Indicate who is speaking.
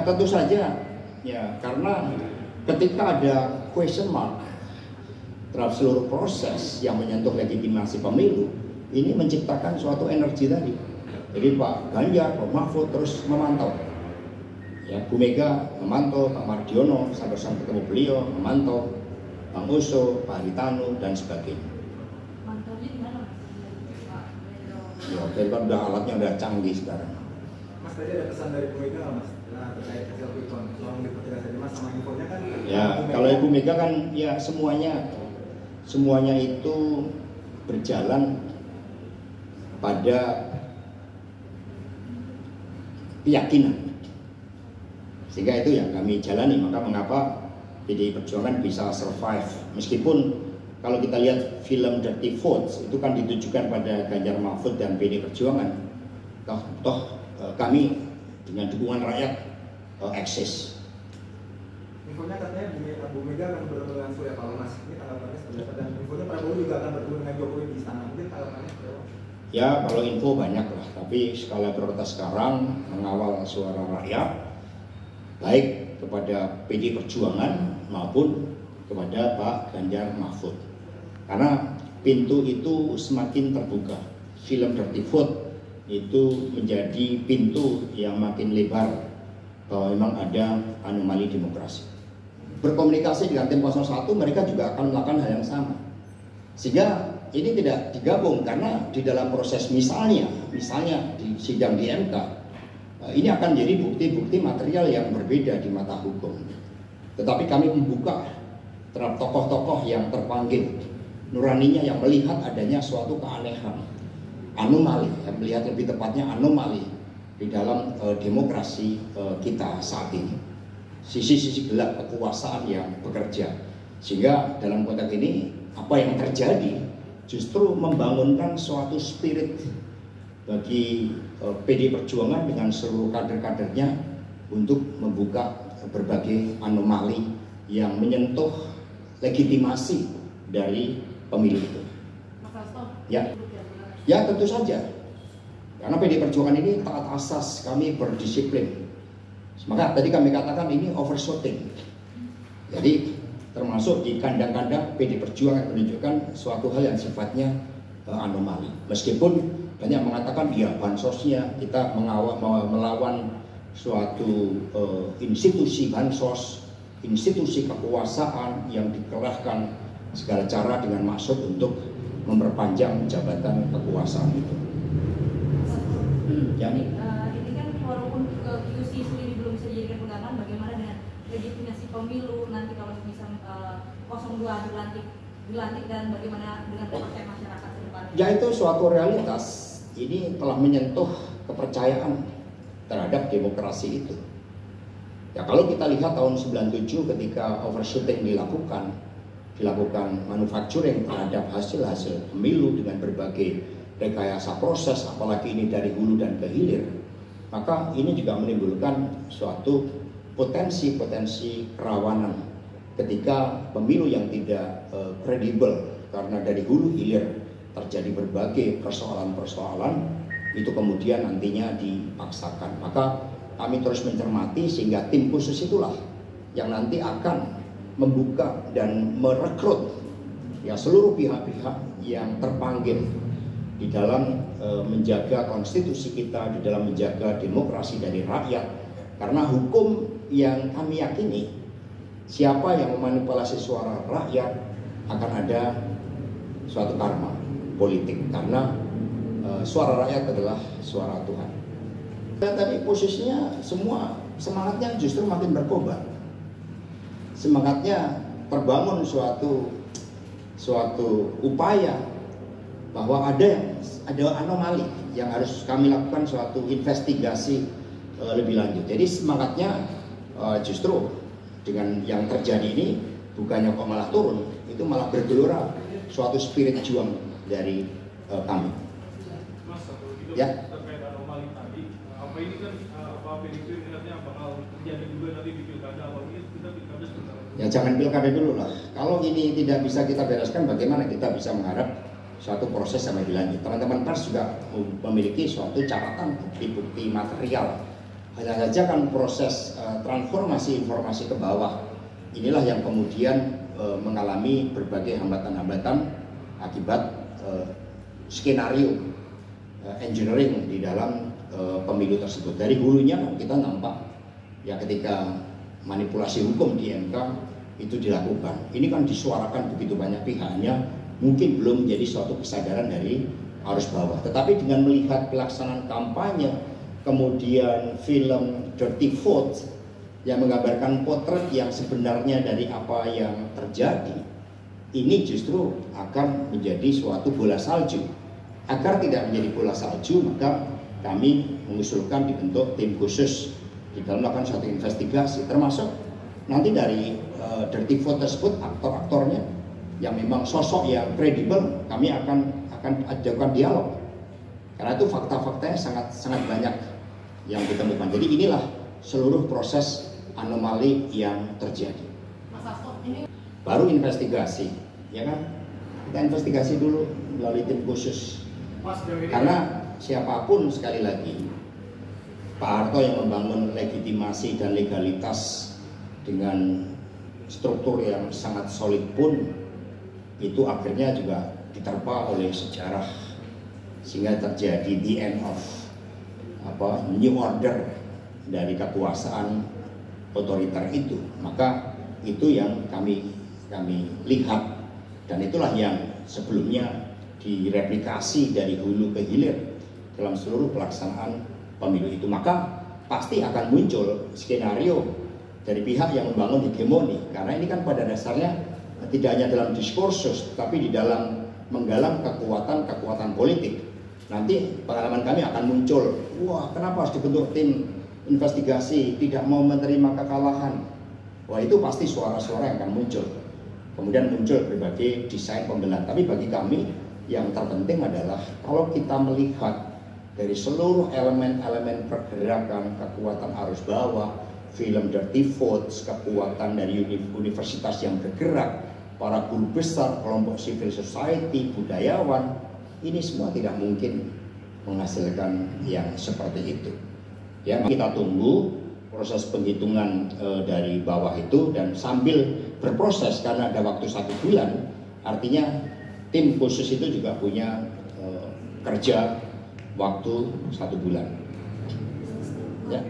Speaker 1: tentu saja ya, karena ketika ada question mark terhadap seluruh proses yang menyentuh legitimasi pemilu, ini menciptakan suatu energi tadi. Jadi Pak Ganjar, Pak Mahfud terus memantau. Ya, Bu Mega memantau, Pak Mardiono sampai ketemu beliau memantau, Bang Oso, Pak Haritanu dan sebagainya.
Speaker 2: Mantaunya di mana?
Speaker 1: Ya, jadi kan udah alatnya udah canggih sekarang.
Speaker 3: Mas, tadi ada pesan dari Bu Mega Mas, nah, terkait hasil quick count. Tolong dipertegas saja Mas, sama infonya kan.
Speaker 1: Ya, kalau Ibu Mega kan ya semuanya itu berjalan pada keyakinan. Sehingga itu yang kami jalani, maka mengapa PDI Perjuangan bisa survive. Meskipun kalau kita lihat film Dirty Votes itu kan ditujukan pada Ganjar Mahfud dan PDI Perjuangan. Toh kami dengan dukungan rakyat eksis.
Speaker 3: Infonya katanya Bu Mega akan bertemu dengan Surya Paloh Mas. Ini tanggapannya seperti apa? Dan infonya Prabowo juga akan bertemu dengan Jokowi di istana. Mungkin tanggapannya seperti apa?
Speaker 1: Ya, kalau info banyak lah, tapi skala prioritas sekarang mengawal suara rakyat, baik kepada PDI Perjuangan maupun kepada Pak Ganjar Mahfud. Karena pintu itu semakin terbuka. Film Dirty Vote itu menjadi pintu yang makin lebar bahwa memang ada anomali demokrasi. Berkomunikasi dengan tim 01, mereka juga akan melakukan hal yang sama. Sehingga ini tidak digabung karena di dalam proses misalnya di sidang di MK, ini akan jadi bukti-bukti material yang berbeda di mata hukum. Tetapi kami membuka terhadap tokoh-tokoh yang terpanggil, nuraninya yang melihat adanya suatu keanehan, anomali, yang melihat lebih tepatnya anomali di dalam demokrasi kita saat ini. Sisi-sisi gelap kekuasaan yang bekerja. Sehingga dalam konteks ini, apa yang terjadi justru membangunkan suatu spirit bagi PDI Perjuangan dengan seluruh kader-kadernya untuk membuka berbagai anomali yang menyentuh legitimasi dari pemilu itu. Ya tentu saja, karena PDI Perjuangan ini taat asas, kami berdisiplin. Maka tadi kami katakan ini overshooting. Jadi termasuk di kandang-kandang PDI Perjuangan menunjukkan suatu hal yang sifatnya anomali. Meskipun banyak mengatakan ya bansosnya kita melawan suatu institusi bansos, institusi kekuasaan yang dikerahkan segala cara dengan maksud untuk memperpanjang jabatan kekuasaan itu.
Speaker 2: Ini kan walaupun QC sendiri belum bisa dijadikan pegangan, bagaimana dengan legitimasi pemilu nanti kalau bisa 02 dilantik dan bagaimana dengan kepercayaan masyarakat ke depannya?
Speaker 1: Ya itu suatu realitas. Ini telah menyentuh kepercayaan terhadap demokrasi itu. Ya kalau kita lihat tahun 97 ketika overshooting dilakukan manufacturing terhadap hasil-hasil pemilu dengan berbagai rekayasa proses, apalagi ini dari hulu dan ke hilir, maka ini juga menimbulkan suatu potensi-potensi kerawanan ketika pemilu yang tidak kredibel karena dari hulu hilir terjadi berbagai persoalan-persoalan itu kemudian nantinya dipaksakan. Maka kami terus mencermati sehingga tim khusus itulah yang nanti akan membuka dan merekrut ya seluruh pihak-pihak yang terpanggil di dalam menjaga konstitusi kita, di dalam menjaga demokrasi dari rakyat. Karena hukum yang kami yakini, siapa yang memanipulasi suara rakyat akan ada suatu karma politik, karena suara rakyat adalah suara Tuhan. Dan tadi posisinya semua semangatnya justru makin berkobar. Semangatnya terbangun suatu upaya bahwa ada anomali yang harus kami lakukan suatu investigasi lebih lanjut. Jadi semangatnya justru dengan yang terjadi ini bukannya kok malah turun, itu malah bergelora suatu spirit juang dari kami.
Speaker 4: Mas, itu
Speaker 1: ya.
Speaker 4: Terkait anomali tadi, apa ini kan PDIP ingatnya bakal terjadi juga nanti di pilkada, apa ini kita pilkada sebentar?
Speaker 1: Ya jangan pilkada dulu lah. Kalau ini tidak bisa kita bereskan, bagaimana kita bisa mengharap suatu proses sampai dilanjut? Teman-teman pers juga memiliki suatu catatan bukti-bukti material Hanya saja kan proses transformasi informasi ke bawah inilah yang kemudian mengalami berbagai hambatan-hambatan akibat skenario engineering di dalam pemilu tersebut. Dari hulunya kita nampak ya ketika manipulasi hukum di MK itu dilakukan. Ini kan disuarakan begitu banyak pihaknya, mungkin belum menjadi suatu kesadaran dari arus bawah. Tetapi dengan melihat pelaksanaan kampanye, kemudian film Dirty Vote yang menggambarkan potret yang sebenarnya dari apa yang terjadi, ini justru akan menjadi suatu bola salju. Agar tidak menjadi bola salju, maka kami mengusulkan dibentuk tim khusus di dalam melakukan suatu investigasi, termasuk nanti dari Dirty Vote tersebut aktor-aktornya yang memang sosok yang kredibel, kami akan ajukan dialog. Karena itu fakta-faktanya sangat banyak yang ditemukan. Jadi inilah seluruh proses anomali yang terjadi.
Speaker 2: Mas Hasto, ini
Speaker 1: Baru investigasi, ya kan? Kita investigasi dulu melalui tim khusus.
Speaker 4: Mas, sejauh ini
Speaker 1: Karena siapapun sekali lagi, Pak Harto yang membangun legitimasi dan legalitas dengan struktur yang sangat solid pun itu akhirnya juga diterpa oleh sejarah sehingga terjadi the end of new order dari kekuasaan otoriter itu. Maka itu yang kami lihat, dan itulah yang sebelumnya direplikasi dari hulu ke hilir dalam seluruh pelaksanaan pemilu itu. Maka pasti akan muncul skenario dari pihak yang membangun hegemoni, karena ini kan pada dasarnya tidak hanya dalam diskursus, tapi di dalam menggalang kekuatan politik. Nanti pengalaman kami akan muncul, wah kenapa harus dibentuk tim investigasi, tidak mau menerima kekalahan. Wah itu pasti suara-suara yang akan muncul. Kemudian muncul berbagai desain pembelaan. Tapi bagi kami yang terpenting adalah kalau kita melihat dari seluruh elemen-elemen pergerakan, kekuatan arus bawah, film Dirty Vote, kekuatan dari universitas yang bergerak, para guru besar, kelompok civil society, budayawan, ini semua tidak mungkin menghasilkan yang seperti itu. Ya, kita tunggu proses penghitungan dari bawah itu, dan sambil berproses karena ada waktu 1 bulan, artinya tim khusus itu juga punya kerja waktu 1 bulan. Ya.